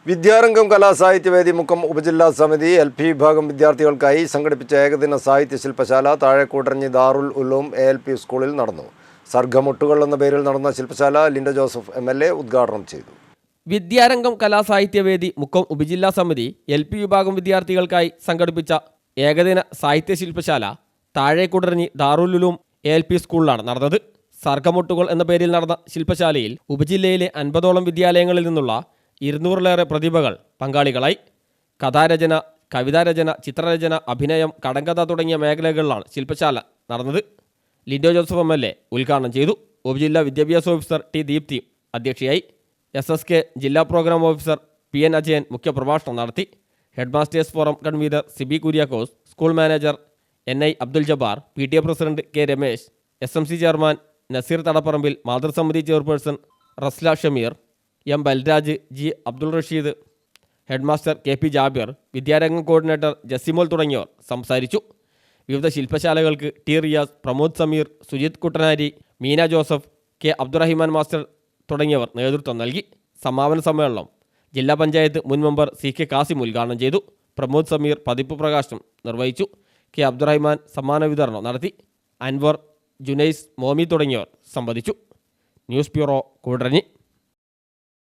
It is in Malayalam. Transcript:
വിദ്യാരംഗം കലാസാഹിത്യവേദി മുക്കം ഉപജില്ലാ സമിതി LP വിഭാഗം വിദ്യാർത്ഥികൾക്കായി സംഘടിപ്പിച്ച ഏകദിന സാഹിത്യ ശില്പശാല താഴെക്കൂടരഞ്ഞി ദാറുൽ ഉലൂം ALP സ്കൂളിൽ നടന്നു. സർഗമുട്ടുകൾ എന്ന പേരിൽ നടന്ന ശില്പശാല ലിൻഡോ ജോസഫ് MLA ഉദ്ഘാടനം ചെയ്തു. വിദ്യാരംഗം കലാസാഹിത്യവേദി മുക്കം ഉപജില്ലാ സമിതി LP വിഭാഗം വിദ്യാർത്ഥികൾക്കായി സംഘടിപ്പിച്ച ഏകദിന സാഹിത്യ ശില്പശാല താഴെക്കൂടരഞ്ഞി ദാറുൽ ഉലൂം ALP സ്കൂളിലാണ് നടന്നത്. സർഗമുട്ടുകൾ എന്ന പേരിൽ നടന്ന ശില്പശാലയിൽ ഉപജില്ലയിലെ 50ഓളം വിദ്യാലയങ്ങളിൽ നിന്നുള്ള 200-ലേറെ പ്രതിഭകൾ പങ്കാളികളായി. കഥാരചന, കവിതാരചന, ചിത്രരചന, അഭിനയം, കടങ്കഥ തുടങ്ങിയ മേഖലകളിലാണ് ശില്പശാല നടന്നത്. ലിൻഡോ ജോസഫ് MLA ഉദ്ഘാടനം ചെയ്തു. ഉപജില്ലാ വിദ്യാഭ്യാസ ഓഫീസർ T ദീപ്തി അധ്യക്ഷയായി. SSK ജില്ലാ പ്രോഗ്രാം ഓഫീസർ PN അജയൻ മുഖ്യപ്രഭാഷണം നടത്തി. Head masters forum convener Sibi Kuriakose, school manager NI Abdul Jabbar, PTA president K Ramesh, SMC chairman Naseer Thadapparambil, മാതൃസമിതി chairperson Rasla Shameer, M Balraj, G Abdul Rasheed, headmaster KP Jabir, Vidyarangam coordinator Jasimol തുടങ്ങിയവർ സംസാരിച്ചു. വിവിധ ശില്പശാലകൾക്ക് T Riyas, Pramod Sameer, Sujith Kuttanari, Meena Joseph, K Abdurahiman master തുടങ്ങിയവർ നേതൃത്വം നൽകി. സമാപന സമ്മേളനം ജില്ലാ പഞ്ചായത്ത് മുൻ മെമ്പർ CK കാസിം ഉദ്ഘാടനം ചെയ്തു. പ്രമോദ് സമീർ പതിപ്പ് പ്രകാശനം നിർവഹിച്ചു. K അബ്ദുറഹിമാൻ സമ്മാന വിതരണം നടത്തി. അൻവർ, ജുനൈസ്, മോമി തുടങ്ങിയവർ സംബന്ധിച്ചു. News bureau, Koodaranji.